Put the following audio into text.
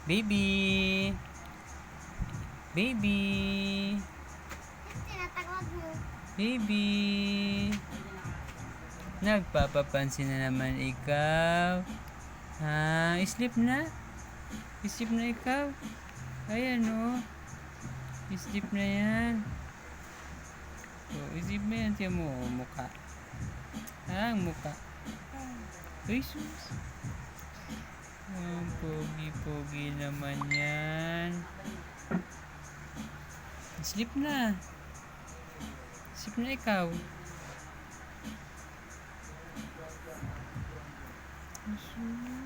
Baby! Baby! Tinatawag mo. Baby! Nagpapapansin na naman ikaw. Ha? Sleep na? Sleep na ikaw? Ayan o. Sleep na yan. Sleep na yan. Tiyan mo. Mukha. Ang mukha. Uy, sus. Ang pogi-pogi naman yan. Sleep na. Sleep na ikaw. Sus.